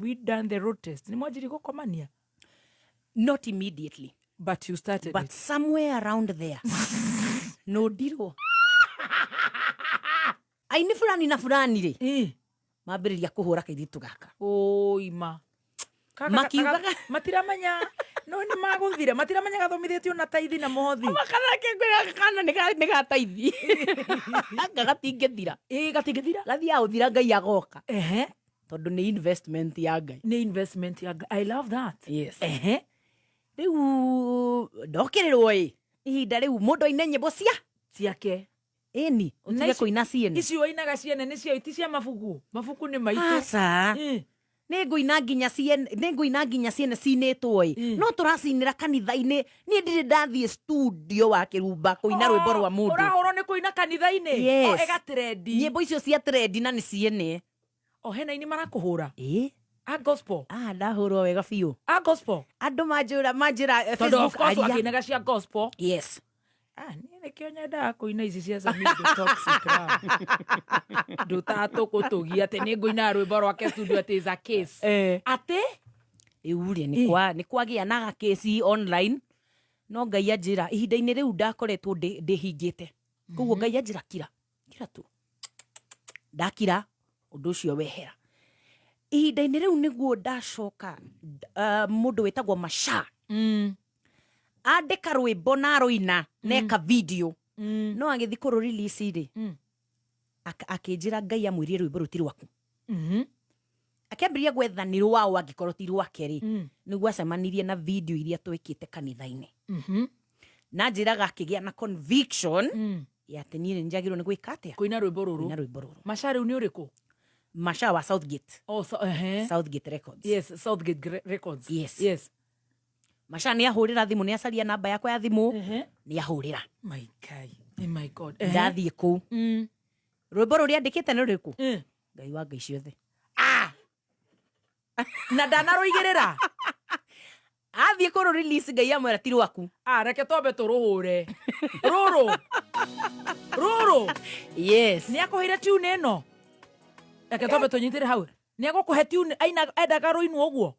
we done the road test. Ni mwajiri gukomania? Not immediately. But you started But it. somewhere around there. No diro. Aini fulani na fulani re. Mambiriria kuhura kairitu gaka. Ima. Makiugaga matiramanya no ni maguthire matiramanya gathomithitio na taithi na mohothi makana kengwira kana ni gataithi gatingethira gatingethira gathia uthira ngai agoka tondu ni investment ya ngai I love that. Yes. Riu ndokirirwo ihinda riu mundu aine nyimbo ciake eni utige kuina ciene icio inaga ciene ni cio iti cia mabuku ni maitu asa Nenguina nginya ciene cinitwo no turacinira kanitha-ini ni ndiri ndathie studio wa Kirumba kuina rwimbo rwa mundu urahoro ni kuina kanitha-ini ega trendi nyimbo icio cia trendi na ni ciene hena ini marakuhura a gospel ndahurwo wega biu a gospel andu manjira Facebook aria akinaga cia gospel. Yes. Nikio nyendaga kuina ici cia Samido Toxic ndutatu kutugia ati ni nguina rwimbo rwake studio ati is a case ati iurie ni kwagia na case online no ngai anjira ihinda-ini riu ndakoretwo ndihingite koguo ngai anjira kira tu ndakira undu ucio wehera ihinda-ini riu niguo ndacoka mundu wetagwo Masha andika rwimbo na roina neka video no agithi kuru release ri akinjira ngai amwirie rwimbo rutiri waku akiambiria gwethanirwo wao angikorwo ti rwake ri niguo acemanirie na video iria twikite kanitha-ini na njiraga akigia na conviction ya ati ni njagirwo ni gwika atia kuina rwimbo ruru Masha riu ni uriku Masha wa Southgate Southgate Records. Yes, Southgate Records. Yes. Masha ni ahurira thimu ni acaria namba yakwa ya thimu ni ahurira my god ndathie ku rwimbo ruria andikite ni ruriku ngai wa ngai ciothe na ndanaruigirira athie kuru release ngai amwera ti rwaku reke twambe turuhure ruru yes ni akuhire tune ino reke twambe tunyitire hau ni agukuhe tune endaga ruinwo uguo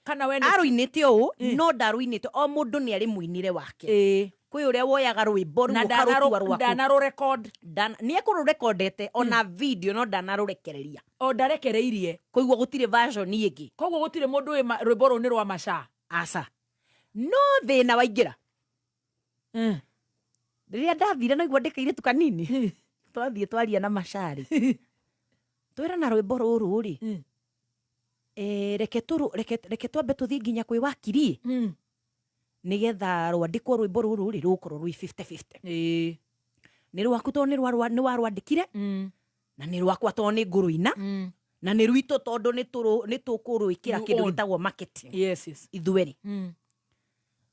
kana we aruinite u no ndaruinite o mundu ni ari muinire wake kwi uria woyaga rwimbo ru ukarutua rwaku ndanaru record ni ekuru recordete ona video no ndanarurekereria ndarekereirie koiguo gutire version ingi koguo gutire mundu wi rwimbo ru ni rwa Masha asa no thina waingira riria ndathire no igua ndikaire tu kanini twathie twaria na Masha ri twira na rwimbo ruru ri reke twambe tuthie nginya kwi wakiri nigetha rwandikwo rwimbo ruru ri rukorwo rwi 50-50 ni rwaku to ni warwandikire na ni rwakwa to ni nguruina na ni rwito tondu ni tukurwikira kindu gitagwo marketing ithueri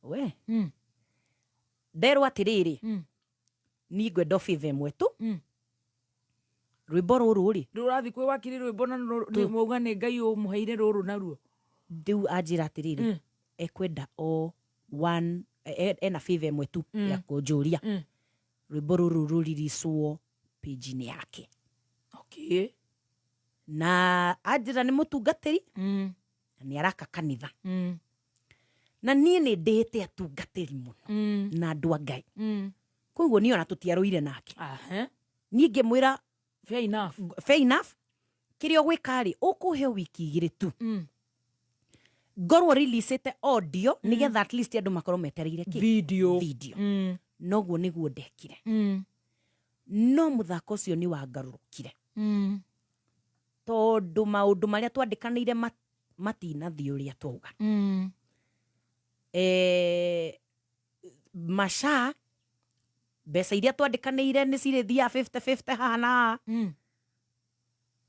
we nderwa atiriri ni ngwenda five mwetu rwimbo ruru ri rurathi kwi wakiri rwimbo na muuga ni ngai umuheire ruru naruo ndiu anjira atiriri ekwenda o one ena five mwetu ya kunjuria rwimbo ruru ruririswo page ni yake na anjira ni mutungatiri ni araka kanitha na nie ni ndihite atungatiri muno na andu a ngai koguo ni ona tutiaruire nake nie ngimwira fair enough kirio gwika ri ukuhe wiki igiri tu ngorwo releasete audio nigetha at least andu makorwo metereire video noguo niguo ndekire no muthako ucio ni wangarurukire tondu maundu maria twandikanire matinathii uria twauga Masha mbeca iria twandikanire ni cirithia 50-50 haha na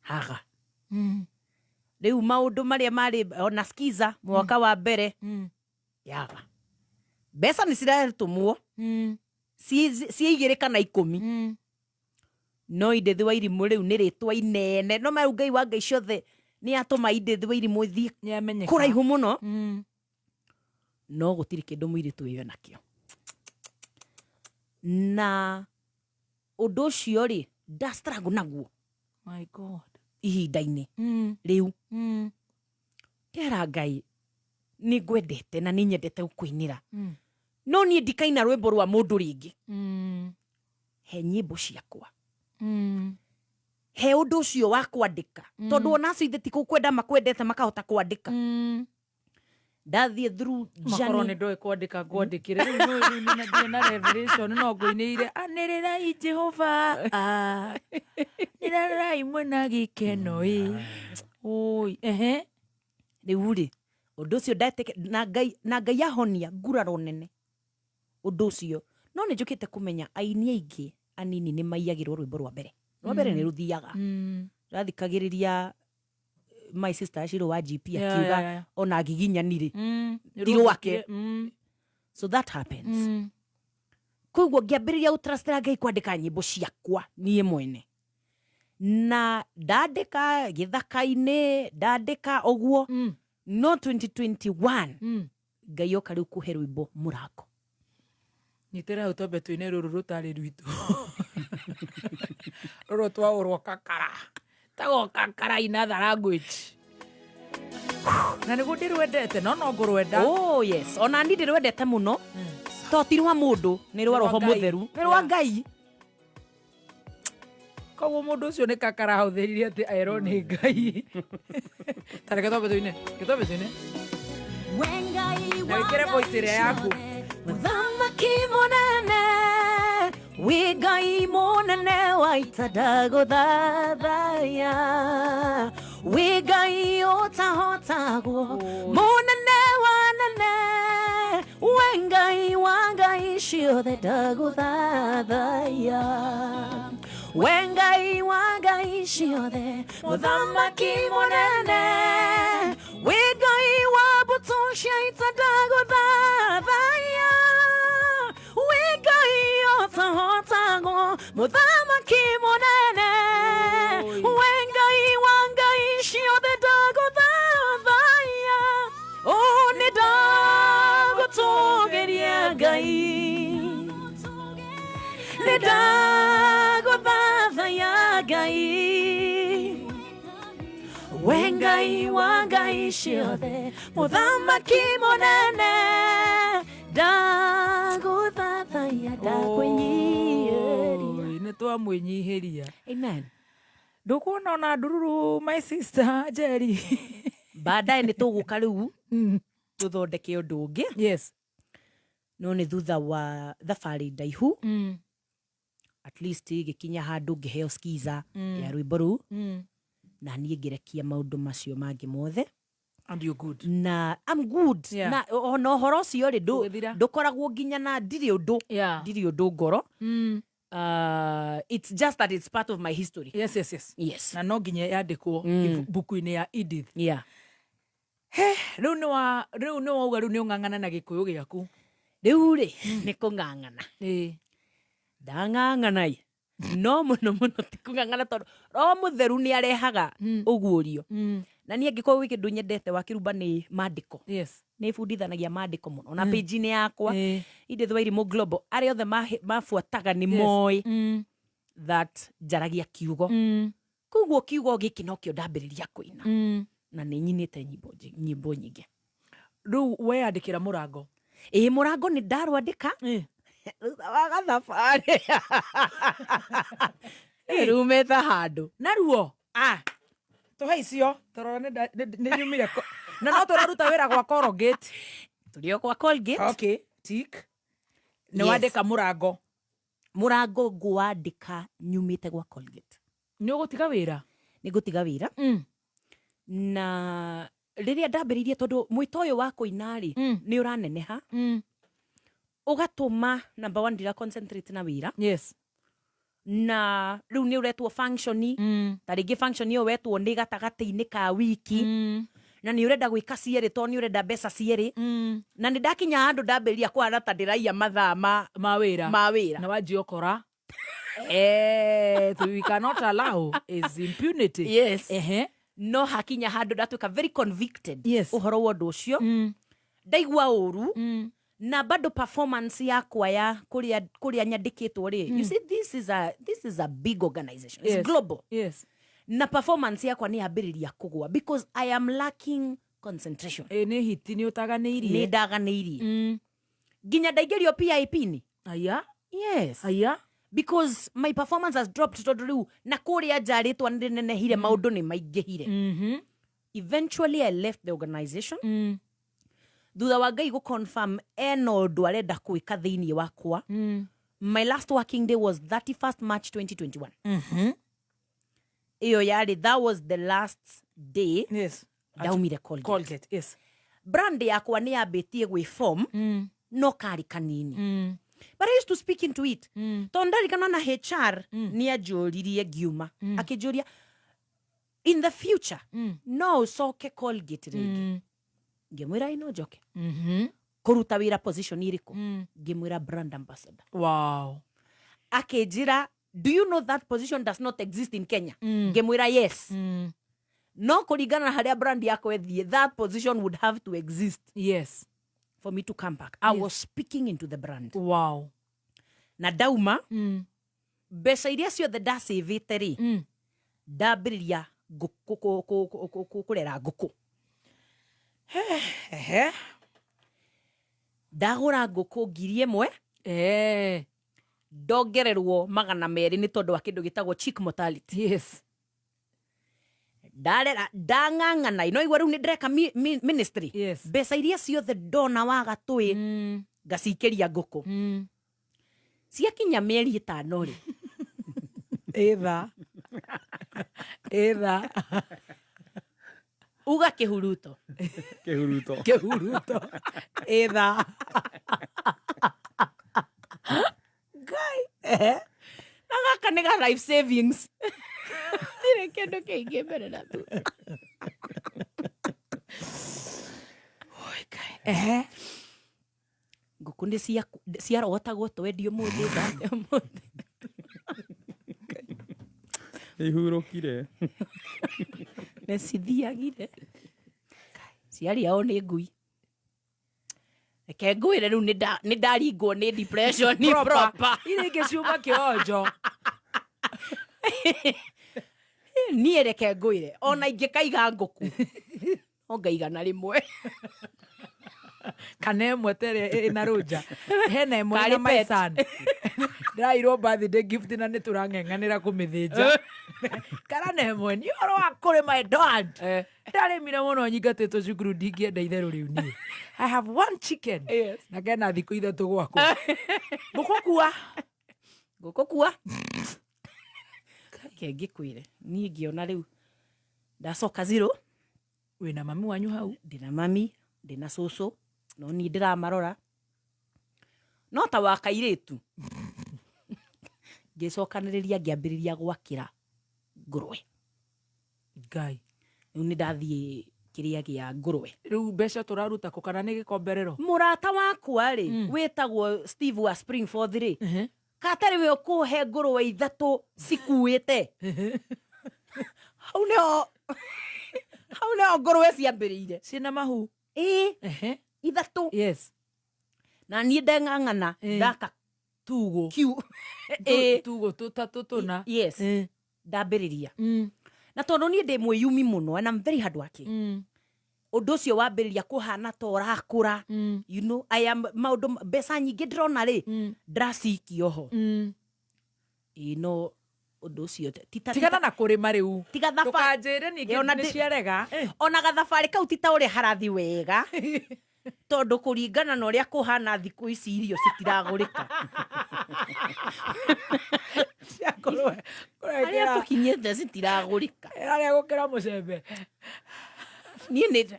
haga riu maundu maria mari ona skiza mwaka wa mbere yaga mbeca ni ciratumwo ciigire kana 10 no Indethi wa Irimũ riu ni ritwa inene no mau ngai wa ngai ciothe ni atuma Indethi wa Irimũ thie kuraihu muno no gutiri kindu muiritu iyo nakio na undu ucio ri nda struggle naguo my god ihinda-ini riu ngera Ngai ni ngwendete na ni nyendete gukuinira no ni ndikaina rwimbo rwa mundu ringi he nyimbo ciakwa he undu ucio wa kwandika tondu ona acio ithe tiku kwenda makwendete makahota kwandika ndathie through makoro ni ndoe kwandika ngwandikire riu na revelation no nguinire anirirai Jehova nirarai mwena gikeno oi riu ri undu ucio ndateke na Ngai ahonia nguraro nene undu ucio no ni njukite kumenya aini aingi anini ni maiyagirwo rwimbo rwa mbere ni ruthiaga rathikagiriria my sister Shiro wa GP akiuga ona giginyanire ndirwake so that happens kuguo ngiambiriria utrustira Ngai kwandika nyimbo ciakwa nie mwene na ndandika githaka-ini ndandika oguo no 2021 Ngai oka riu kuhe rwimbo Mũrango nyitira utombe twine ruru rutari rwitu ruru twaurwo kakara tago kakara in other language na niguo ndirwendete no ngurwenda yes ona ndi ndirwendete muno to ti rwa mundu ni rwa Roho Mutheru ni rwa Ngai koguo mundu ucio ni kakara hauthiririe ati aero ni Ngai tareke tombe twine na wikire voice ria yaku Muthamaki munene wi Ngai munene waita ndaguthathaya wi Ngai utahotagwo munene wanene wi Ngai wa ngai ciothe ndaguthathaya wi Ngai wa ngai ciothe muthamaki munene wi Ngai wa mbũtũ cia ita ndaguthathaya wi Ngai ũtahotagwo muthamaki munene wi Ngai wa ngai ciothe ndaguthathaya nĩ ndagũtũgĩria Ngai nĩ ndagũthathaya Ngai wi Ngai wa ngai ciothe muthamaki munene ndaguthathaya ndakwĩnyihiria nĩ twamwĩnyihiria amen ndukuona ona ndururu my sister Jerry baadaye nĩ tũgũka rĩu tũthondeke ũndũ ũngĩ yes no nĩ thutha wa thabarĩ ndaihu at least gĩkinya handũ ngĩheo skiza ya rwĩmbo rũu na niĩ ngĩrekia maũndũ macio mangĩ mothe and you good na I'm good na ona ũhoro ũcio rĩ ndũkoragwo nginya na ndirĩ ũndũ ngoro it's just that it's part of my history yes na no nginya yandĩkwo buku-inĩ ya Edith rĩu nĩ wauga rĩu nĩ ũng'ang'ana na gĩkũyũ gĩaku rĩu rĩ nĩ kũng'ang'ana ndang'ang'ana no mũno ti kũng'ang'ana tondũ Roho Mũtheru nĩ arehaga ũguũrio na niĩ angĩkorwo wĩ kĩndũ nyendete wa Kĩrumba nĩ maandĩko nĩ bundithanagia maandĩko mũno na page-inĩ yakwa Edith Wairimũ Global arĩa othe mabuataga nĩ moĩ that njaragia kiugo koguo kiugo gĩkĩ nokĩo ndambĩrĩria kũina na nĩ nyinĩte nyimbo nyingĩ rĩu weyandĩkĩra Mũrango Mũrango nĩ ndarwandĩka thutha wa gathabarĩ rumĩte handũ naruo tũhe icio tũrora nĩ nyumire na no tũraruta wĩra gwa Colgate tũrĩ o gwa Colgate okay tick nĩ wandĩka Mũrango ngwandĩka nyumĩte gwa Colgate nĩ ũgũtiga wĩra nĩ ngũtiga wĩra na rĩrĩa ndambĩrĩirie tondũ mwĩto ũyũ wa kũina-rĩ nĩ ũraneneha ũgatũma number one ndira concentrate na wĩra na rĩu nĩ ũretwo function ta rĩngĩ function ĩyo wetwo nĩ gatagatĩ-inĩ ka wiki na nĩ ũrenda gwĩka cierĩ tondũ nĩ ũrenda mbeca cierĩ na nĩ ndakinya handũ ndambĩrĩria kũhana ta ndĩraiya mathaa ma wĩra na wanjia ũkora we cannot allow is impunity no hakinya handũ ndatuĩka very convicted ũhoro wa ũndũ ũcio ndaigua ũru na bado performance yakwa ya kuria nyandikitwo ri you see this is a big organization, it's global na performance yakwa ni ambiriria kugwa because I am lacking concentration. Nĩ hiti nĩ utaganĩirie. Nĩ ndaganĩirie. Nginya ndaingĩrio PIP ni. Aya. Yes. Aya. Because my performance has dropped tondu riu na kũrĩa njarĩtwo nĩ nenehire maũndũ nĩ maingĩhire. Eventually I left the organization. Thutha wa Ngai confirm ena ũndũ arenda kwĩka thĩinĩ wakwa. My last working day was 31st March 2021. Iyo yari, that was the last day. Yes. Daumire Colgate. Yes. Brand yakwa nĩ yambĩtie gwĩ form no kari kanini. But I used to speak into it. Tondarikana na HR ni ajuririe giuma. Akijuria in the future no soke Colgate rĩngĩ. Ngĩmwĩra ino njoke. Kuruta wĩra position iriku. Ngĩmwĩra brand ambassador. Wow. Akĩnjĩra, do you know that position does not exist in Kenya? Ngĩmwĩra yes. No kũringana na harĩa brand yako ethie, that position would have to exist. Yes. For me to come back. I was speaking into the brand. Wow. Na dauma, mbeca iria ciothe ndasavĩte rĩ, ndambĩrĩria kũrera ngũkũ. Ndagũra ngũkũ 1,000. Ndongererwo 200 nĩ tondũ wa kĩndũ gĩtagwo chick mortality. Yes. Ndang'ang'ana ino igua rĩu nĩ ndĩreka ministry. Yes. Mbeca iria ciothe ndona waga tũĩ ngacikĩria ngũkũ. Ciakinya mĩeri 5 rĩ. Etha. Uga kĩhuruto. Kĩhuruto. Etha. Ngai. Na gaka nĩ ga life savings. Ndirĩ kĩndũ kĩingĩ mbere na tu. Ngũkũ nĩ ciarogotagwo twendio mũthĩ tha. Ihurũkire. Nĩ cithiagire. Ciari ao nĩ ngui. Reke ngwĩre rĩu nĩ ndaringwo nĩ depression ni proper. Ile ingĩciuma kĩonjo. Niĩ reke ngwĩre, ona ingĩkaiga ngũkũ no ngaigana rĩmwe. Kana ĩmwe tere ĩna rũnja. Hena ĩmwe na my son. Ndĩrairwo birthday gift na nĩ tũrang'eng'anĩra kũmĩthĩnja. Kana na ĩmwe nĩ ũhoro wa kũrĩ my dad. Ndarĩmire mũno nyingatĩtwo cukuru ndingĩenda itherũ rĩu niĩ. I have one chicken. Yes. Na kena thikũ ithatũ gwakwa. Ngũkũ kua. Ke ngĩkwĩre niĩ ngĩona rĩu ndacoka zero. Wĩna mami wanyu hau? Ndĩna mami, ndĩna cũcũ, no niĩ ndĩramarora. No ta wa kairĩtu. Ngĩcokanĩrĩria ngĩambĩrĩria gwakĩra ngũrwe. Ngai. Rĩu nĩ ndathiĩ kĩrĩa gĩa ngũrwe. Rĩu mbeca tũraruta kũ kana nĩ gĩkomberero? Mũrata wakwa rĩ, wĩtagwo Steve wa Springforth rĩ. Katarĩ we ũkũhe ngũrwe 3 cikuĩte. Hau nĩho ngũrwe ciambĩrĩire. Ciĩna mahu? 3. Yes. Na niĩ ndeng'ang'ana ndaka tugo. Tugo tũtatũ tũna. Yes. Ndambĩrĩria. Na tondũ niĩ ndĩ mwĩyumi mũno and I'm very hardworking. Ũndũ ũcio wambĩrĩria kũhana ta ũrakũra. You know, maũndũ mbeca nyingĩ ndĩrona rĩ, ndĩracikio ho. No ũndũ ũcio tigana na kũrĩma rĩu. Tiga thabarĩ. Ndũkanjĩre ningĩ nĩ ciarega. Ona gathabarĩ kau ti ta ũrĩa harathi wega. Tondũ kũringana na ũrĩa kũhana thikũ ici irio citiragũrĩka. Harĩa tũkinyĩte citiragũrĩka. Harĩa gũkĩra mũcembe. Niĩ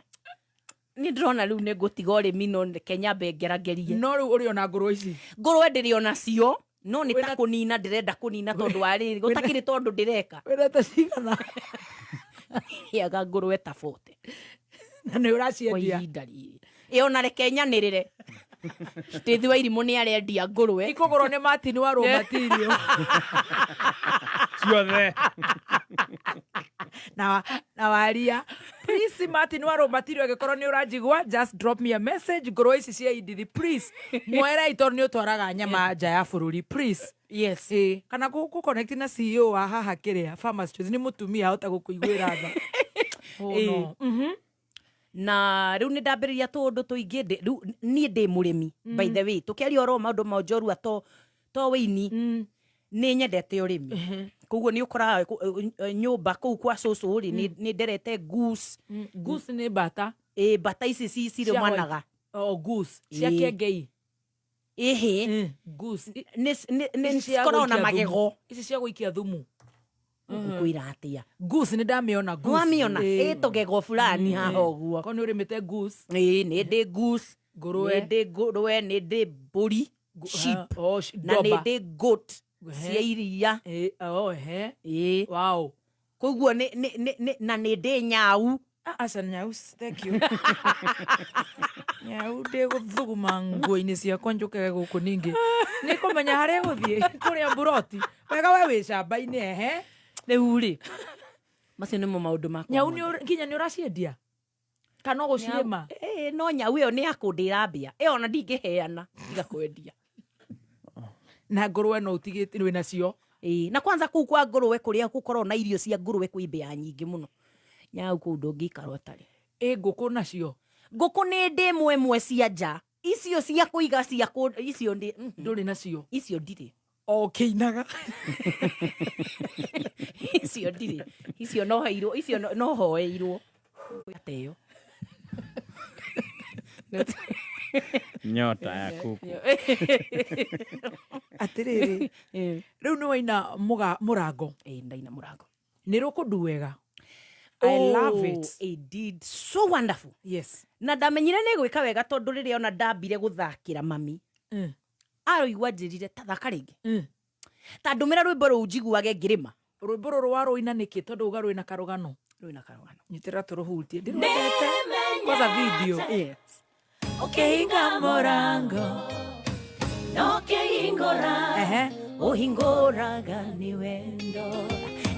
ndĩrona rĩu nĩ ngũtiga ũrĩmi no Kenya ngeragerie. No rĩu ũrĩ ona ngũrwe ici? Ngũrwe ndĩrĩ ona cio, no nĩ ta kũnina ndĩrenda kũnina tondũ wa rĩrĩ gũtakĩrĩ tondũ ndĩreka. Wĩrete cigana? Yaga ngũrwe ta 40. Na nĩ ũraciendia? Kwa ihinda rĩrĩ. Ona reke nyanĩrĩre. Steve wa Irimũ nĩ arendia ngũrwe. Ikũgũrwo nĩ Martin wa Raw Material. Ciothe. Na waria. Please Martin wa Raw Material angĩkorwo nĩ ũranjigua, just drop me a message. Ngũrwe ici cia Idithi please. Mwera itoro nĩ ũtwaraga nyama nja ya bũrũri please. Yes. Kana gũ connect na CEO wa haha kĩrĩa Farmers Choice nĩ mũtumia ahota gũkũiguĩra tha. Oh no. na riu ni ndambiriria tundu tuingi riu nie ndi murimi by the way tukiaria oro maundu ma njorua to wini ni nyendete urimi koguo ni ukora nyumba kuu kwa cucu ri ni nderete goose ni bata bata ici cirumanaga goose cia kiengei goose ni cikoragwo na magego ici cia guikia thumu kwira atia goose ni ndamiona goose wamiona tugego fulani haha uguo ko ni urimite goose ni ndi goose ngurwe ni ndi mburi sheep na ni ndi goat cia iria wow koguo na ni ndi nyau aca nyau thank you nyau ndi guthuguma nguo-ini ciakwa njukage guku ningi ni kumenya haria guthie kuria mburoti wega we wi camba-ini riu ri macio nimo maundu makwa nyau nginya ni uraciendia kana gucirima no nyau iyo ni yakundira mbia iyo ona ndingiheana tiga kwendia na ngurwe no utigite wina cio na kwanza kuu kwa ngurwe kuria gukorwo na irio cia ngurwe kwi mbia nyingi muno nyau kuu ndungikarwo tari nguku nacio nguku ni ndi mwemwe cia nja icio cia kuiga cia icio ndi nduri nacio icio ndiri kiinaga icio ndiri icio no heirwo icio no hoeirwo ateyo nyota ya kuku atiriri riu ni waina murango ndaina murango ni rukundu wega I love it. It did so wonderful. Yes. Na ndamenyire ni gwika wega tondu riria ona ndambire guthakira mami aroigua njirire ta thaka ringi ta ndumira rwimbo ruu njiguage ngirima rwimbo ruru waruina niki tondu uga rwina karugano nyitira turuhutie ndirwendete kwanza video ukihinga murango no kihingora uhinguraga ni wendo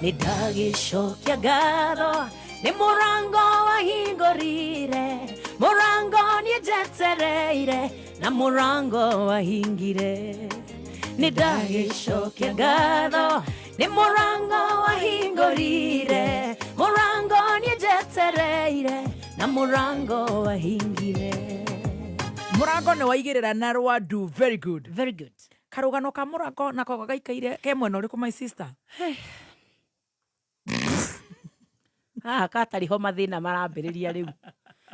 ni ndagicokia ngatho ni murango wahingurire murango ni njetereire na murango wahingire ni ndagicokia ngatho ni murango wahingurire murango ni njetereire na murango wahingire murango ni waigirira na rwandu very good karugano ka murango nako gagaikaire ke mwena uriku my sister katariho mathina marambiriria riu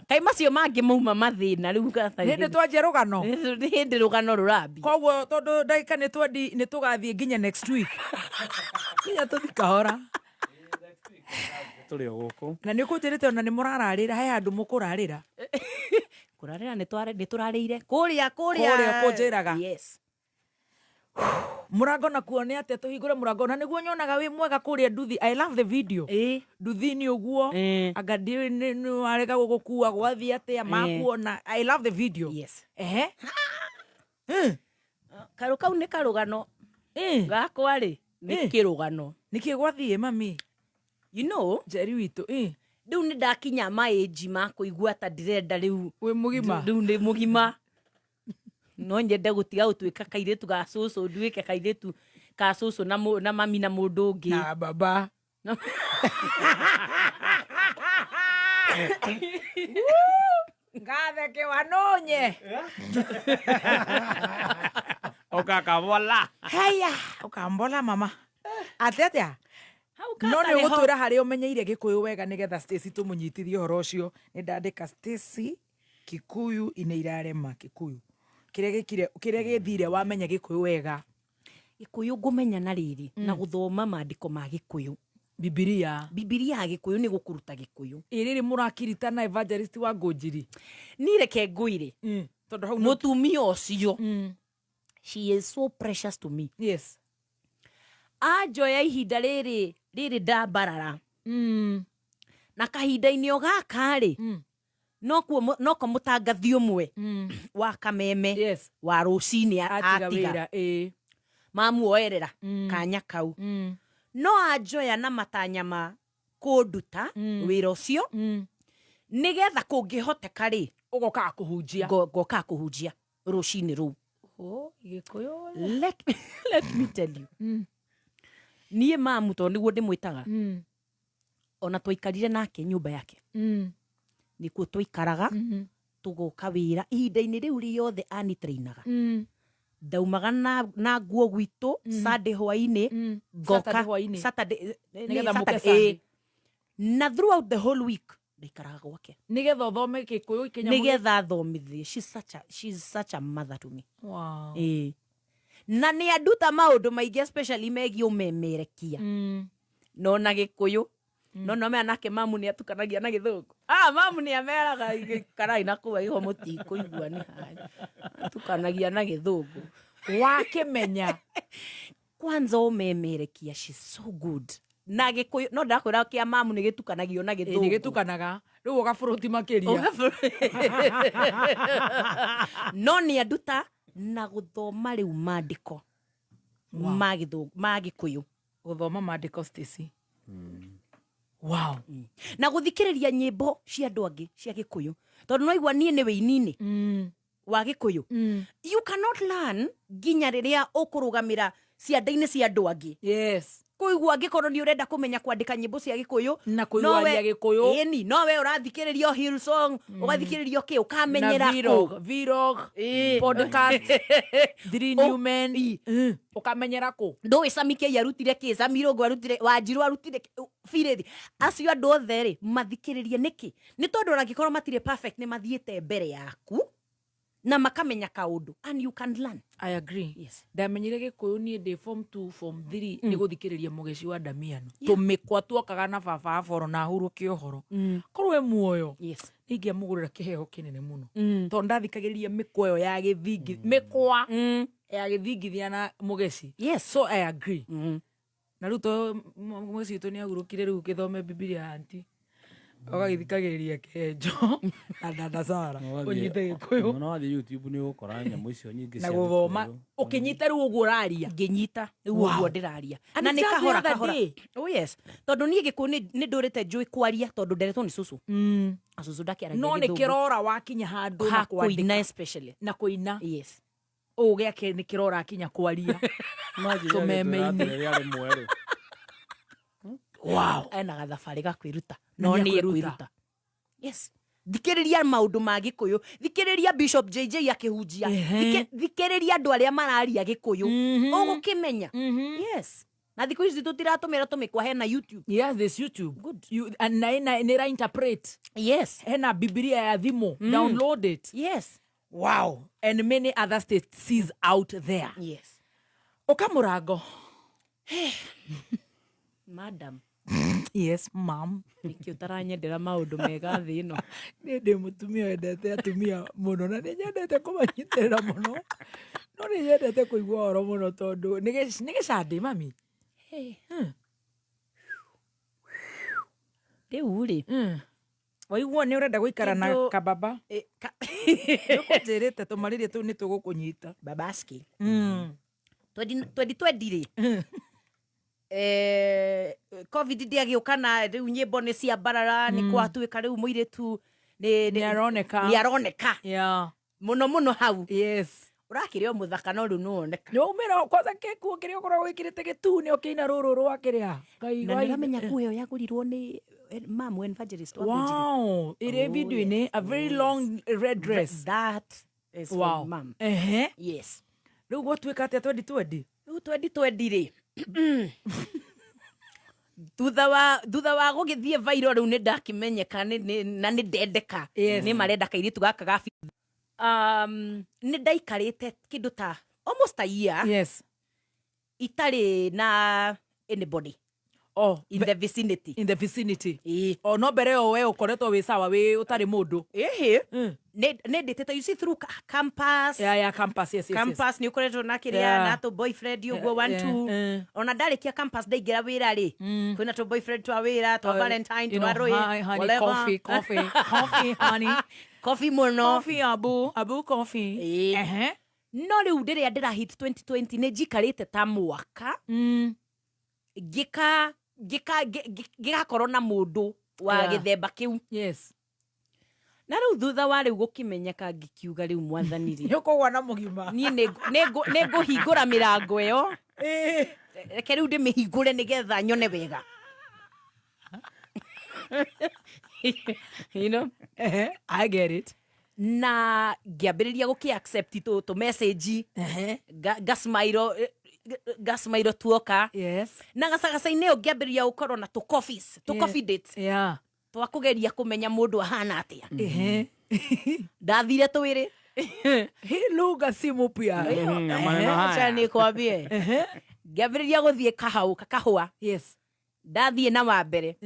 kai macio mangi mauma mathina riu hindi twanjia rugano hindi rugano rurambi koguo tondu ndagika ni tugathie nginya next week nginya tuthikahora turi guku na ni kunjirite ona ni murararira he handu mukurarira kurarira ni turarire kuria kunjiraga yes murango na kuone ate tuhingure murango na niguo nyonaga wi mwega kuria nduthi I love the video nduthi ni uguo agadi ni arega gukua gwathi ate makuona I love the video yes karu kau ni karugano gakwa ri ni kirugano nikigwathie mami you know Jerry witu riu ni ndakinya maĩnji ma kuigua ta ndirenda riu wi mugima riu ndi mugima no nyende gutiga gutwika kairetu ga cucu nduike kairetu ka cucu na mami na mundu ungi na baba ngatheke wanonye ukakabola haya ukambola mama atia no ni gutwira hari umenyeire Gikuyu wega nigetha Stacy tumunyitithie horo ucio ni ndandika Stacy Kikuyu ine irarema Kikuyu kiria githire wamenya Gikuyu wega Gikuyu ngumenya na riri na guthoma maandiko ma Gikuyu Bibilia ya Gikuyu ni gukuruta Gikuyu iriri murakirita na evangelist wa Ngũnjiri ni reke ngwire tondu hau mutumia ucio she is so precious to me yes ajoya ihinda riri ndambarara na kahinda-ini o gaka ri noko mutangathi umwe wa kameme yes wa rucini atiga mamuoerera kanya kau no ajoya na matanya ma kunduta wira ucio nigetha kungihoteka ri ugoka kuhunjia rucini ru Gikuyu let me tell you niĩ mamu to niguo ndimwitaga ona twaikarire nake nyumba yake nikuo twaikaraga tugoka wira ihinda-inĩ rĩu rĩothe anitrainaga ndaumaga na nguo gwitũ Sunday hwainĩ ngoka Saturday na throughout the whole week ndaikaraga gwake nigetha thome Gĩkũyũ Kenya nigetha thomithie. She's such a mother to me. Wow. Na nĩ anduta maũndũ maingĩ especially megiĩ ũmemerekia no na Gĩkũyũ no me anake mamu nĩ atukanagia na Gĩthũngũ. Mamu nĩ ameraga karai na kuwa iho mũtikũigua nĩ hai atukanagia na Gĩthũngũ wakĩmenya kwanza ũmemerekia. She's so good. Na Gĩkũyũ no ndakwĩra kĩa mamu nĩ gĩtukanagio na Gĩthũngũ. Nĩ gĩtukanaga rĩu ũgaburuti makĩria no nĩ anduta na gũthoma rĩu maandĩko ma Gĩkũyũ gũthoma maandĩko Stacy. Wow. Na gũthikĩrĩria nyĩmbo cia andũ angĩ cia Gĩkũyũ tondũ no igua niĩ nĩ wĩini-inĩ wa Gĩkũyũ. You cannot learn nginya rĩrĩa ũkũrũgamĩra cianda-inĩ cia andũ angĩ. Yes. Kuigua angĩkorwo nĩ ũrenda kũmenya kwandĩka nyĩmbo cia Gĩkũyũ na kũigua Gĩkũyũ ĩni no we ũrathikĩrĩria Hillsong ũgathikĩrĩria kĩ ũkamenyera vlog podcast 3 new men ũkamenyera kũ ndũĩ Sami Kĩ arutire kĩ Sami Irũngũ arutire Wanjiru arutire Birithi acio andũ othe rĩ mathikĩrĩrie nĩkĩ nĩ tondũ angĩkorwo matirĩ perfect nĩ mathiĩte mbere yaku na makamenya kaũndũ and you can learn. I agree. Yes. Ndamenyire Gĩkũyũ niĩ ndĩ form 2 form 3 nĩ gũthikĩrĩria Mũgeci wa Damiano tũmĩkwa tuokaga na baba Aboro na ahurũkie ũhoro korwo we muoyo ingĩamũgũrĩra kĩheo kĩnene mũno tondũ ndathikagĩrĩria mĩkwa ĩyo ya gĩthingi mĩkwa ya gĩthingithia na Mũgeci. So I agree. Na rĩu Mũgeci witũ nĩ ahurũkire rĩu gĩthome Bibilia anti ũgagĩthikagĩrĩria Kenjo na Dada Sara ũnyite Gĩkũyũ no wathi YouTube nĩ ũgũkora nyamũ icio nyingĩ na gũthoma ũkĩnyita rĩu ũguo ũraria ngĩnyita rĩu ũguo ndĩraria na nĩ kahora yes tondũ niĩ Gĩkũyũ nĩ ndũrĩte njũĩ kwaria tondũ nderetwo nĩ cũcũ cũcũ ndakĩaragia no nĩ kĩrora wakinya handũ na kwandĩka especially na kũina yes gĩake nĩ kĩrora akinya kwaria tũmeme-inĩ. Wow. Ena gathabarĩ gakwĩruta no nĩ kwĩruta. Yes. Thikĩrĩria maũndũ ma Gĩkũyũ thikĩrĩria Bishop JJ akĩhunjia thikĩrĩria andũ arĩa mararia Gĩkũyũ ũgũkĩmenya. Yes. Na thikũ ici tũtiratũmĩra tũmĩkwa hena YouTube. Yes, there's YouTube. Good. Na nĩra interpret. Yes. Hena Biblia ya thimũ. Download it. Yes. Wow. And many other states out there. Yes. Ũkamũrango. Madam. Yes, ma'am. Nĩkĩ ũtaranyendera maũndũ mega thĩ ĩno. Niĩ ndĩ mũtumia wendete atumia mũno na nĩ nyendete kũmanyitĩrĩra mũno no nĩ nyendete kũigua ũhoro mũno tondũ nĩ gĩcandĩ mami. Rĩu rĩ waiguo nĩ ũrenda gũikara na kababa nĩũkũnjĩrĩte tũmarĩrie tũu nĩ tũgũkũnyita babaski 2020 rĩ COVID ndĩagĩũka na rĩu nyĩmbo nĩ ciambarara nĩ kwatuĩka rĩu mũirĩtu nĩ aroneka mũno hau. Yes. Ũrakĩrĩa mũthaka no rĩu nĩwoneka nĩ umĩra kwanza kĩkuo kĩrĩa ũkoragwo wĩkĩrĩte gĩtu nĩ ũkĩina rũrũ rwa kĩrĩa na nĩramenya nguo ĩyo yagũrirwo nĩ Mamu Evangelist. Wow. Ĩrĩ video-inĩ a very long red dress. That is for Mom. Yes. Rĩu gwatuĩka atĩa 2020? Rĩu 2020 rĩ thutha wa gũgĩthiĩ viral rĩu nĩ ndakimenyeka na nĩ ndendeka nĩ marenda kairĩtu gaka ga nĩ ndaikarĩte kĩndũ ta almost a year. Yes. Itarĩ na anybody in the vicinity. No mbere ĩyo we ũkoretwo wĩ sawa wĩ ũtarĩ mũndũ. Nĩ ndĩtĩte you see through campus. Campus, yes. Campus nĩ ũkoretwo na kĩrĩa na tũ boyfriend ũguo 1 2 ona ndarĩkia campus ndaingĩra wĩra rĩ kwĩna tũ boyfriend twa wĩra twa Valentine twa rũĩ coffee honey coffee mũno coffee abu coffee. No rĩu rĩrĩa ndĩrahit 2020 nĩ njikarĩte ta mwaka gĩgakorwo na mũndũ wa gĩthemba kĩu. Yes. Na rĩu thutha wa rĩu gũkĩmenyeka ngĩkiuga rĩu mwathani rĩ nĩũkũgwa na mũgima niĩ nĩ ngũhingũra mĩrango ĩyo reke rĩu ndĩmĩhingũre nĩgetha nyone wega. you know, I get it. na ngiambĩrĩria gũkĩ-accept to message gasmairo tuoka. Yes. Na gacagaca-inĩ ĩyo ngĩambĩrĩria gũkorwo na coffee dates Yeah. twa kũgeria kũmenya mũndũ ahana atĩa. Ndathire twĩrĩ Hii lugha si mpya. acha nikwambie ngĩambĩrĩria gũthiĩ kahũa. Yes. Ndathiĩ na wa mbere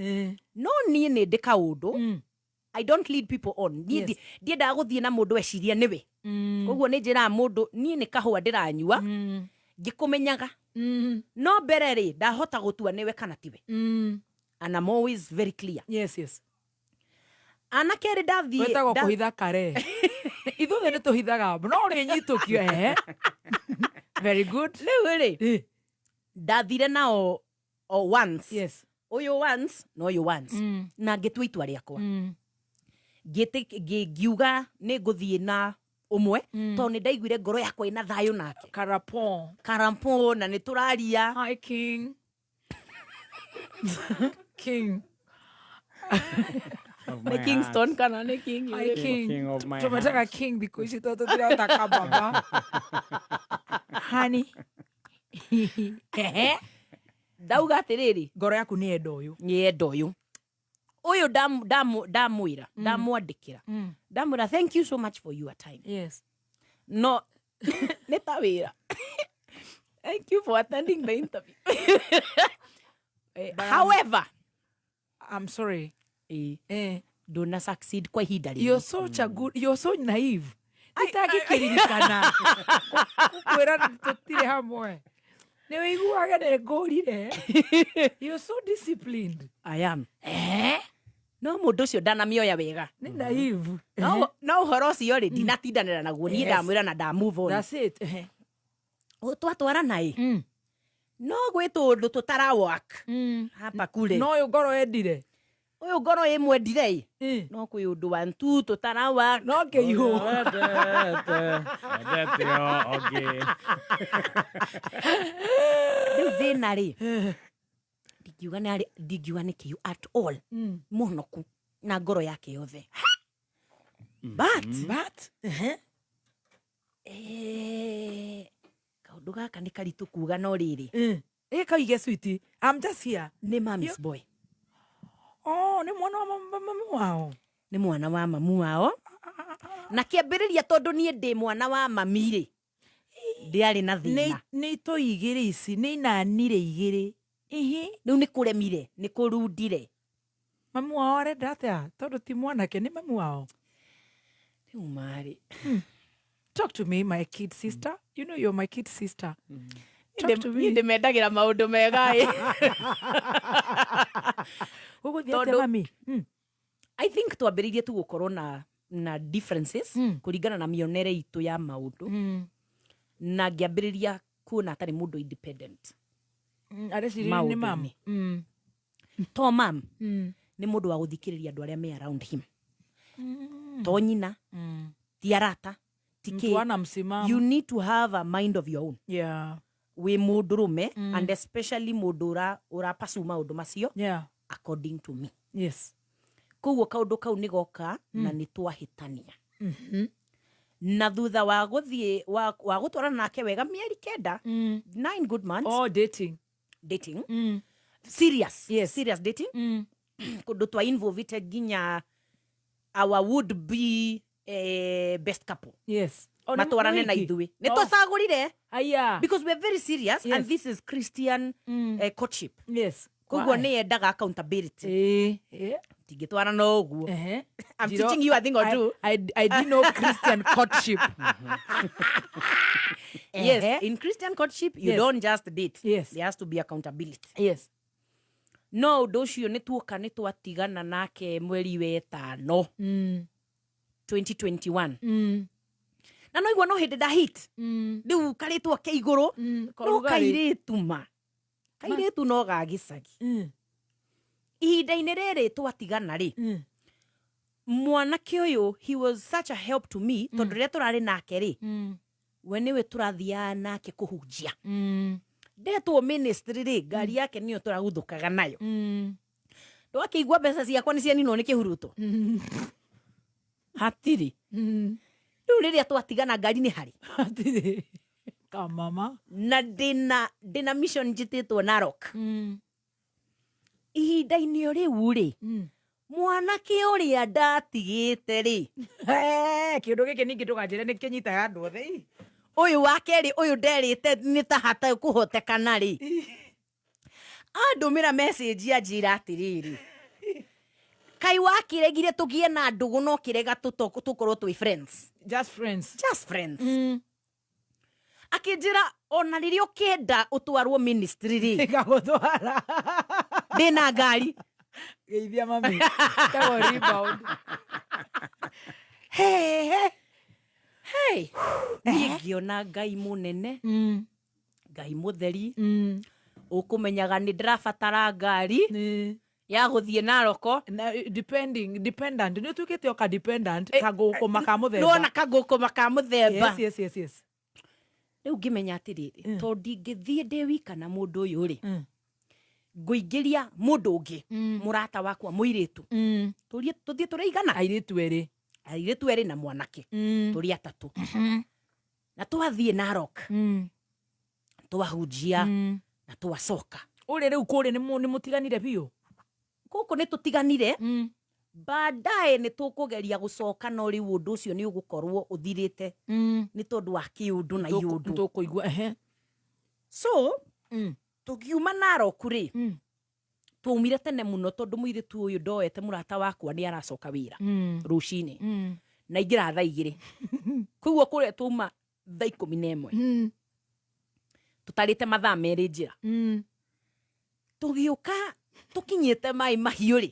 no niĩ nĩ ndĩ kaũndũ I don't lead people on. Yes. Ndiendaga gũthiĩ na mũndũ eciria nĩwe. Koguo nĩ njĩraga mũndũ niĩ nĩ kahũa ndĩranyua ngĩkũmenyaga. No mbere rĩ ndahota gũtua nĩwe kana tiwe. And I'm always very clear. Yes, yes. Anake rĩ ndathiĩ Wetagwo kũhitha kare. Ithuothe nĩ tũhithaga no nĩ nyitũkio. Very good. Rĩu rĩ ndathire nao once. Yes. Ũyũ once no ũyũ once. Na ngĩtua itua rĩakwa. Ngiuga nĩ ngũthiĩ na ũmwe tondũ nĩ ndaiguire ngoro yakwa ĩna thayũ nake. Karampon na nĩ tũraria. Hi King. King. Nĩ Kingston kana nĩ King. Hi King. King of my Tumetaka King because itoto tunataka baba. Honey. Ndauga atĩrĩrĩ Ngoro yaku nĩ enda ũyũ. nyenda ũyũ ndamwĩra ndamwandĩkĩra ndamwĩra thank you so much for your time. Yes. No nĩ ta wĩra. Thank you for attending the interview. However, I'm sorry. ndona succeed kwa ihinda rĩrĩ. You're so naive. Itagĩkĩririkana. Kwĩra tũtirĩ hamwe. Nĩ wĩiguaga nĩ ngũrire. You're so disciplined. I am. No mũndũ ũcio ndanamĩoya wega. Nĩ naive. No ũhoro ũcio rĩ ndinatindanĩra naguo niĩ ndamwĩra na ndamove on. That's it. Twatwarana ĩ no gwĩ tũndũ tũtara work hapa kule. No ũyũ ngoro endire. Ũyũ ngoro ĩmwendire no kwĩ ũndũ wa ntu tũtara work. No kĩihũ. Rĩu thĩna rĩ ndingiuga nĩ kĩu at all mũnoku na ngoro yake yothe. But kaũndũ gaka nĩ karitũ kuga no rĩrĩ Kaige sweetie. I'm just here. nĩ mami's boy. Oh, nĩ mwana wa mamu wao. Nĩ mwana wa mamu wao na kĩambĩrĩria tondũ niĩ ndĩ mwana wa mami rĩ ndiarĩ na thĩna. Nĩ itũ igĩrĩ ici nĩ inanire igĩrĩ. Rĩu nĩ kũremire nĩ kũrundire. Mamu wao arenda atĩa tondũ ti mwanake nĩ mamu wao. Rĩu marĩ Talk to me, my kid sister. You know you're my kid sister. Talk to me. ndĩmendagĩra maũndũ mega ĩ. Ũgũthiĩ atĩa mami? I think twambĩrĩirie tu gũkorwo na differences kũringana na mĩonere itũ ya maũndũ na ngĩambĩrĩria kuona atarĩ mũndũ independent. Areciria nĩ mamu. To mam nĩ mũndũ wa gũthikĩrĩria andũ arĩa me around him. To nyina ti arata ti Mtu ana msimamo. You need to have a mind of your own. Yeah. We mũndũrũme and especially mũndũ ũrapasu maũndũ macio. Yeah. According to me. Yes. Koguo kaũndũ kau nĩ goka na nĩ twahĩtania. Na thutha wa gũthiĩ wa gũtwarana nake wega mĩeri 9 9 good months. Oh, dating. Serious. Yes. Serious dating. Kũndũ twa involved nginya our would be best couple. Yes. Matwarane na ithuĩ. Nĩ tũcagũrire. Aya. Because we're very serious. Yes. And this is Christian courtship. Yes. Koguo nĩ endaga accountability. Tingĩtwarana ũguo. I'm teaching you a thing or two. I didn't know Christian courtship. Yes. In Christian courtship, you don't just date. Yes. There has to be accountability. Yes. No ũndũ ũcio nĩ twatigana nake mweri wetano 2021. Na no igua no hĩndĩ ndahit rĩu karĩtwo ke igũrũ no kairĩtu ma kairĩtu no ga gĩcagi. Ihinda-inĩ rĩrĩ twatigana rĩ mwanake ũyũ he was such a help to me tondũ rĩrĩa tũrarĩ nake rĩ we nĩwe tũrathiaga nake kũhunjia. Ndetwo ministry rĩ ngari yake nĩyo tũraguthũkaga nayo ndwakĩigua mbeca ciakwa nĩ cianinwo nĩ kĩhuruto hatiri rĩu rĩrĩa twatigana ngari nĩ harĩ hatiri kamama na ndĩna mission njĩtĩtwo Narok ihinda-inĩ o rĩu rĩ mwanake ũrĩa ndatigĩte rĩ kĩũndũ gĩkĩ ningĩ ndũkanjĩre nĩ kĩnyitaga andũ othe ũyũ wa kerĩ ũyũ nderĩte nĩ ta hata kũhotekana rĩ andũmĩra message anjĩra atĩrĩrĩ kai wakĩregire tũgĩe na ndũgũ no kĩrega tũkorwo twĩ friends just friends akĩnjĩra ona rĩrĩa ũkĩenda ũtwarwo ministry rĩ gagũtwara ndĩna ngari geithia mami tago rebound niĩ ngĩona Ngai mũnene Ngai mũtheri ũkũmenyaga nĩ ndĩrabatara ngari ya gũthiĩ Naroko dependent nĩ ũtuĩkĩte o ka dependent kagũkũma ka mũthemba nona kagũkũma ka mũthemba yes rĩu ngĩmenya atĩrĩrĩ tondũ ndingĩthiĩ ndĩ wika na mũndũ ũyũ rĩ ngũingĩria mũndũ ũngĩ mũrata wakwa mũirĩtu tũthiĩ tũrĩigana airĩtu erĩ na mwanake tũrĩ atatũ na twathiĩ Narok twahunjia na twacoka ũrĩ rĩu kũrĩ nĩ mũtiganire biũ gũkũ nĩ tũtiganire baadaye nĩ tũkũgeria gũcoka no rĩu ũndũ ũcio nĩ ũgũkorwo ũthirĩte nĩ tondũ wa kĩũndũ na iũndũ tũkũigua so tũkiuma Narok rĩ twaumire tene mũno tondũ mũirĩtu ũyũ ndoete mũrata wakwa nĩ aracoka wĩra rũcinĩ na ingĩra thaa 2 koguo kũrĩa twauma thaa 11 tũtarĩte mathaa merĩ njĩra tũgĩũka tũkinyĩte maĩ mahiũ rĩ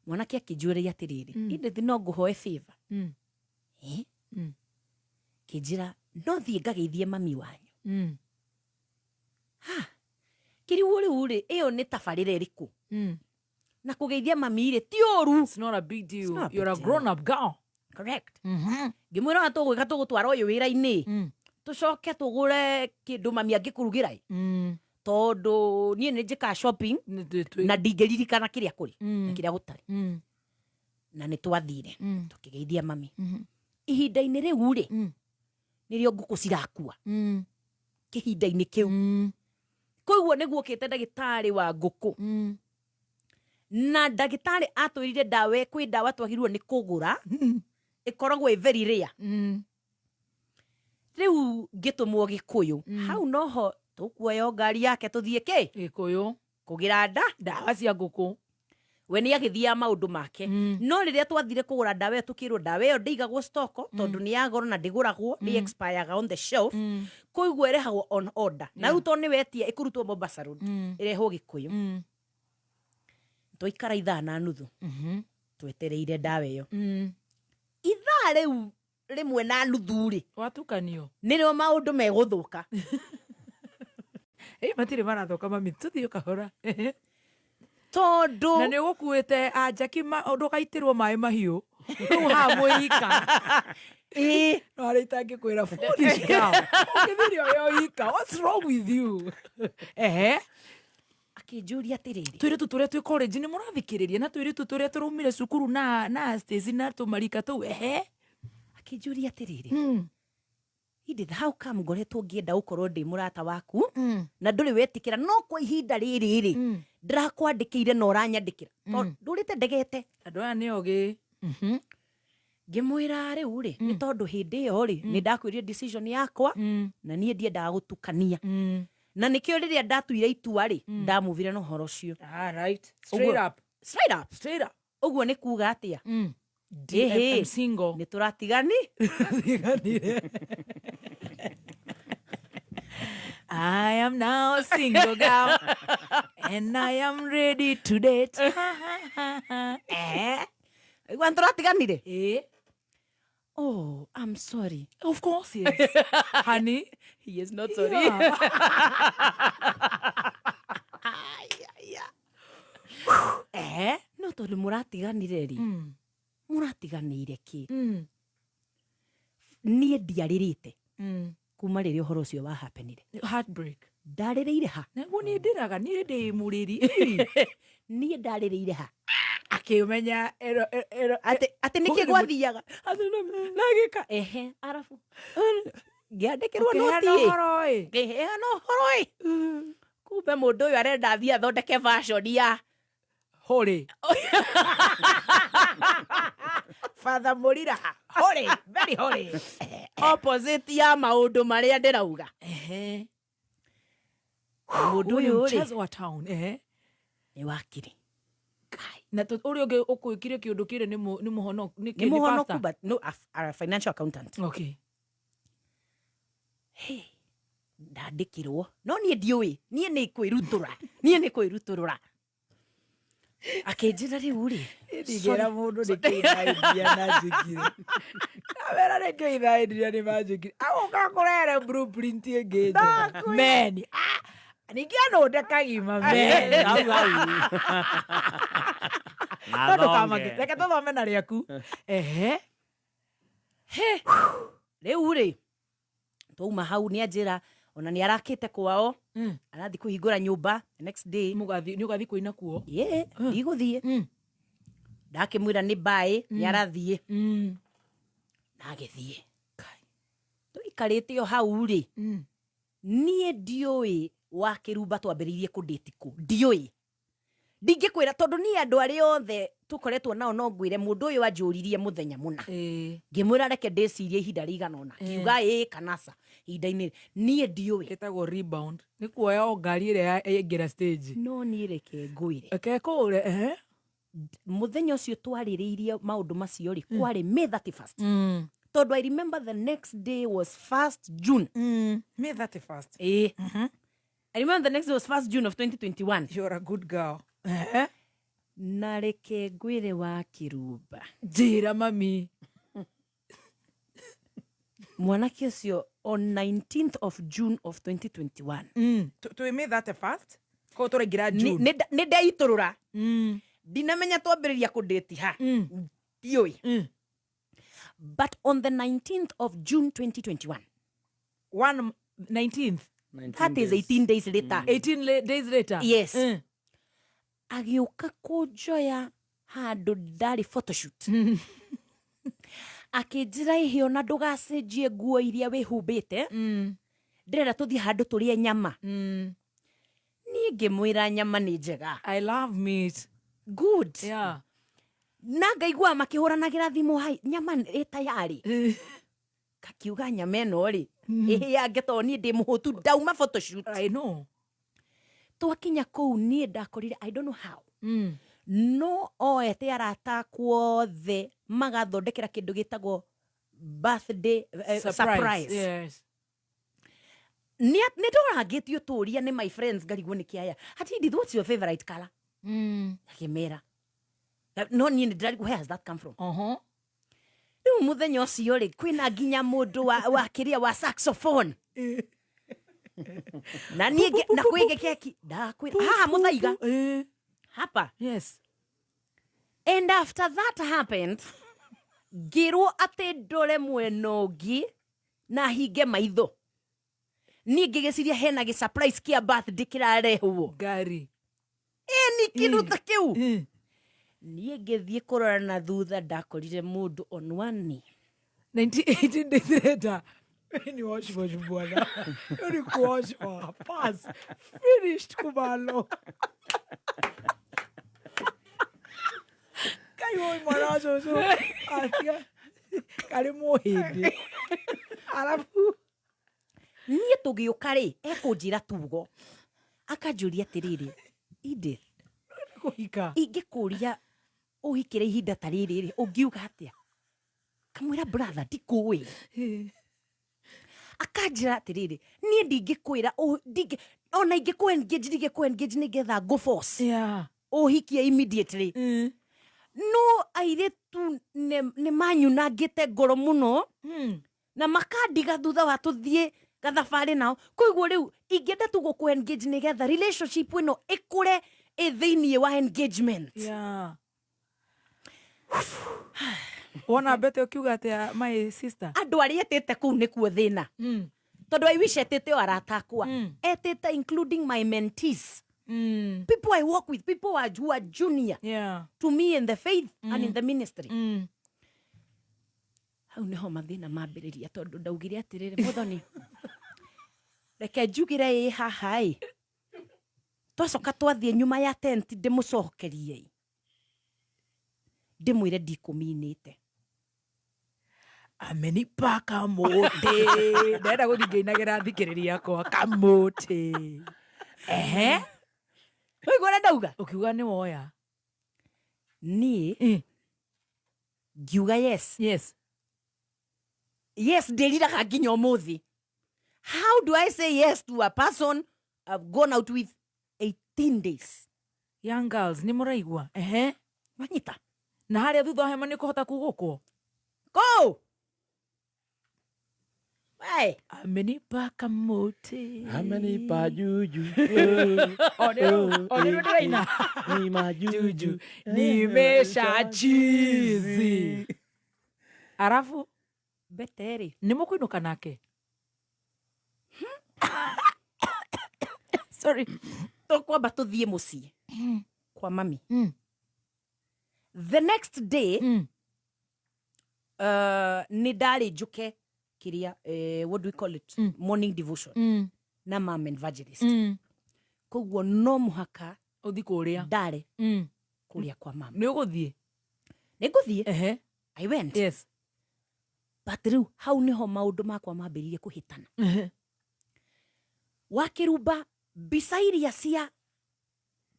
mwanake akĩnjũria atĩrĩrĩ ĩndĩ no ngũhoe favor kĩnjĩra no thiĩ ngageithie mami wanyu kĩrĩu rĩu rĩ ĩyo nĩ tabarĩra ĩrĩkũ na kũgeithia mami rĩ ti ũru it's not a big deal you're a grown up girl correct ngĩmwĩra ona tũgwĩka tũgũtwara ũyũ wĩra-inĩ tũcoke tũgũre kĩndũ mami angĩkũrugĩra tondũ niĩ nĩ njĩka shopping na ndingĩririkana kĩrĩa kũrĩ na kĩrĩa gũtarĩ na nĩ twathire tũkĩgeithia mami ihinda-inĩ rĩu rĩ nĩrĩo ngũkũ cirakua kĩhinda-inĩ kĩu koguo nĩguo ũkĩte ndagĩtarĩ wa ngũkũ na ndagĩtarĩ atwĩrire ndawa kwĩ ndawa twagĩrĩirwo nĩ kũgũra ĩkoragwo very rare rĩu ngĩtũmwo Gĩkũyũ hau noho tũkuoya ngari yake tũthiĩ Gĩkũyũ kũgĩra ndawa cia ngũkũ we nĩ agĩthiaga maũndũ make no rĩrĩa twathire kũgũra ndawa ĩyo tũkĩrwo ndawa ĩyo ndĩigagwo stock tondũ nĩ ya goro na ndĩgũragwo nĩ expireaga on the shelf koguo ĩrehagwo on order na rĩu tondũ nĩ wetia ĩkũrutwo Mombasa Road ĩrehwo Gĩkũyũ twaikara 3:30 twetereire ndawa ĩyo ithaa rĩu 1:30 rĩ watukanio nĩrĩo maũndũ megũthũka matirĩ marathoka mami tũthiĩ kahora tondũ na nĩ gũkuĩte anjaki ndũgaitĩrwo maĩ mahiũ rĩu ha mwĩika no arĩ itangĩkwĩra foolish girl ũkĩthirio yo ika what's wrong with you akĩnjũria atĩrĩrĩ twĩrĩtu tũrĩa twĩ college nĩ mũrathikĩrĩria na twĩrĩtu tũrĩa tũraumire cukuru na Stacy na tũmarika tũu akĩnjũria atĩrĩrĩ Edith, how come ngoretwo ngĩenda gũkorwo ndĩ mũrata waku na ndũrĩ wetĩkĩra no kwa ihinda rĩrĩ rĩ ndĩrakwandĩkĩire na ũranyandĩkĩra ndũrĩte ndegete andũ aya nĩ ogĩ ngĩmwĩra rĩu rĩ nĩ tondũ hĩndĩ ĩyo rĩ nĩ ndakwĩrire decision yakwa na niĩ ndiendaga gũtukania na nĩkĩo rĩrĩa ndatuire itua rĩ ndamuvire na ũhoro ũcio straight up ũguo nĩ kuga atĩa I'm single. Nĩ tũratigani I am now a single girl and I am ready to date. Igual tũratiganire oh I'm sorry. Of course yes. Honey, he is not sorry. No tondũ mũratiganire rĩ mũratiganĩire kĩ niĩ ndiarĩrĩte kuma rĩrĩa ũhoro ũcio wa happenire heartbreak ndarĩrĩire ha Nĩguo niĩ ndĩraga niĩ ndĩ mũrĩri. niĩ ndarĩrĩire ha Akĩmenya atĩ nĩkĩ gwathiaga nagĩka. ehe arabu ngĩandĩkĩrwo Ũkĩheana noti ũhoro ĩ. ngĩheana ũhoro kumbe mũndũ ũyũ arenda athiĩ athondeke version ya Hũrĩ. Father Mũriraha. Hũrĩ. Very hũrĩ. opposite ya maũndũ marĩa ndĩrauga mũndũ ũyũ Mchezo wa town. nĩ wakiri Na ũrĩa ũngĩ ũkwĩkire kĩũndũ kĩrĩ nĩ mũhonoku. nĩ mũhonoku but no a financial accountant Okay. ndandĩkĩrwo no niĩ ndiũĩ niĩ nĩ kwĩrutũrũra akĩnjĩra rĩu rĩ Ndigera mũndũ nĩkĩithaĩndia na njĩkire. Kamera nĩkĩithaĩndia nĩ manjĩkire. Agũka kũrehere blueprint ĩngĩ njega. Meni. Ningĩ anũnde kagima meni. No ndũkamake. Reke tũthome na rĩaku. rĩu rĩ twauma hau nĩ anjĩra ona nĩ arakĩte kwao arathiĩ kũhingũra nyũmba the next day Nĩ ũgathiĩ kũina kuo. ndigũthiĩ ndakĩmwĩra nĩ baĩ nĩ arathiĩ na agĩthiĩ tũikarĩte o hau rĩ niĩ ndiũĩ wa kĩrumba twambĩrĩirie kũndĩti kũ ndiũĩ ndingĩkwĩra tondũ niĩ andũ arĩa othe tũkoretwo nao no ngwĩre mũndũ ũyũ anjũririe mũthenya mũna ngĩmwĩra reke ndĩcirie ihinda rĩigana ũna kiuga kanaca ihinda-inĩ niĩ ndiũĩ Ĩtagwo rebound. Nĩ kuoya o ngari ĩrĩa yaingĩra stage. no niĩ reke ngwĩre Kũũre. mũthenya ũcio twarĩrĩirie maũndũ macio rĩ kwarĩ May 31st tondũ I remember the next day was 1st June May 31st. I remember the next day was 1st June of 2021 You're a good girl. na reke ngwĩre wa kĩrumba Njĩra mami. mwanake ũcio on 19th of June of 2021 Twĩ May 31st. Kũu tũraingĩra June. nĩ ndeitũrũra ndinamenya twambĩrĩria kũndĩti ha ndiũĩ but on the 19th of June 2021 19th. that is 18 days later 18 days later. yes agĩũka kũnjoya handũ ndarĩ photoshoot akĩnjĩra ihĩ ona ndũgacenjie nguo iria wĩhumbĩte ndĩrenda tũthiĩ handũ tũrĩe nyama niĩ ngĩmwĩra nyama nĩ njega I love meat. good Yeah. na ngaigua makĩhũranagĩra thimũ hai nyama ĩ tayarĩ kakiuga nyama ĩno rĩ ĩhĩange tondũ niĩ ndĩ mũhũtu ndauma photoshoot I know. twakinya kũu niĩ ndakorire I don't know how no oete arata kuothe magathondekera kĩndũ gĩtagwo birthday surprise. Yes. nĩ ndorangĩtio tũria nĩ my friends ngarigwo nĩ kĩaya hatindi what's your favorite color akĩmera no niĩ nĩ ndĩrarigwo where has that come from rĩu mũthenya ũcio rĩ kwĩna nginya mũndũ wa kĩrĩa wa saxophone na niĩ na kwĩge keki ndakwĩra haha mũthaiga hapa Yes. and after that happened ngĩrwo atĩ ndore mwena ũngĩ na hinge maitho niĩ ngĩgĩciria hena gĩ-surprise kĩa birthday kĩrarehwo Gari. ni kĩndũ ta kĩu niĩ ngĩthiĩ kũrora na thutha ndakorire mũndũ on one knee 18 days later. Ni wash bwana. Ni kuwash pass. Finished kumalo. Kayo marazo so. Kari mohindi. Alafu niĩ tũgĩũka rĩ ekũnjĩra tugo akanjũria atĩrĩrĩ Edith kuhika. ingĩkũria ũhikĩre ihinda ta rĩrĩ rĩ ũngiuga atĩa kamwĩra brother ndikũĩ akanjĩra atĩrĩrĩ niĩ ndingĩkwĩra ona ingĩkũ-engage nĩgetha go force ũhikie immediately no airĩtu nĩ manyunangĩte ngoro mũno na makandiga thutha wa tũthiĩ gathabarĩ nao koguo rĩu ingĩenda tu gũkũ-engage nĩgetha relationship ĩno ĩkũre thĩiniĩ wa engagement. Wona bete ukiuga atĩa my sister andũ arĩa etĩte kũu nĩkuo thĩna tondu I wish etete o arata akwa etete including my mentees, people I work with, people who are junior to me in the faith and in the ministry. Hau niho mathina mambiriria tondu ndaugire atiriri muthoni reke njugire ĩ haha ĩ twacoka twathie nyuma ya tent ndimucokerie ndimwire ndikuminite amenipa kamuti ndenda guthingainagira thikiriria yakwa kamuti wĩiguana ndauga ukiuga ni woya niĩ ngiuga yes ndiriraga nginya ũmũthĩ. How do I say yes to a person I've gone out with 18 days? Young girls ni muraigua manyita na haria thutha hema ni kuhota kugukwo go Hey. Amenipa kamuti amenipa juju onero ndiraina ni majuju nimesha chizi arafu beteri ni mukuinuka nake sorry tukwamba tuthie mucii kwa mami the next day ni ndari njuke kiria what do we call it morning devotion na mam evangelist koguo no muhaka uthi kuria ndare kuria kwa mam ni uguthie I went yes but riu hau niho maundu makwa mambiririe kuhitana wakirumba mbica iria cia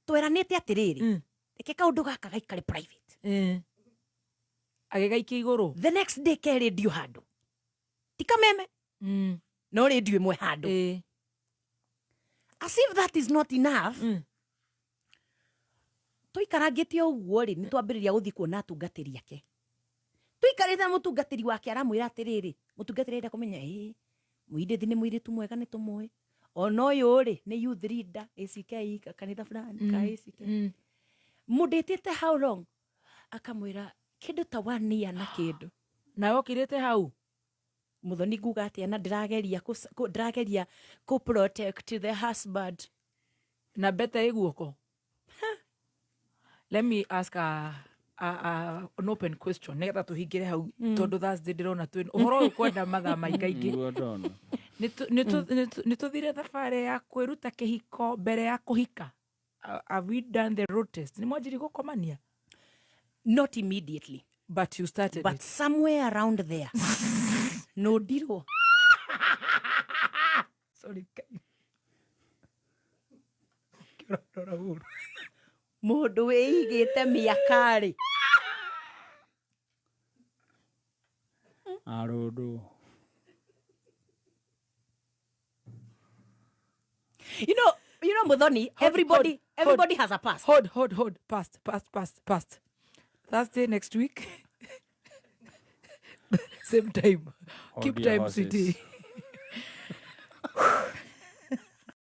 tweranite atiriri reke kaundu gaka gaikare private agegaikia iguru the next day ke radio handu tikameme no radio imwe handu as if that is not enough tuikarangite uguo ri nitwambiriria guthi kuona atungatiri ake tuikarite mutungatiri wake aramwira atiriri mutungatiri enda kumenya muirithi ni muiritu mwega ni tumwe ono uyu ri ni youth leader ACK kanitha fulani ka ACK mudetete how long akamwira kindu ta 1 year na kindu na okirite hau muthoni nguga atia na ndirageria ku protect the husband na beta iguoko let me ask an open question negetha tuhingire hau tondu Thursday ndirona twin uhoro uyu kwenda mathaa maingaingi ni tuthire thabari ya kwiruta kihiko mbere ya kuhika have we done the road test ni mwanjiri gukomania not immediately but you started but somewhere around there no diro sorry mundu wĩigĩte mĩakari arodo you know muthoni everybody has a past hold past Thursday next week same time Hold keep your time horses. city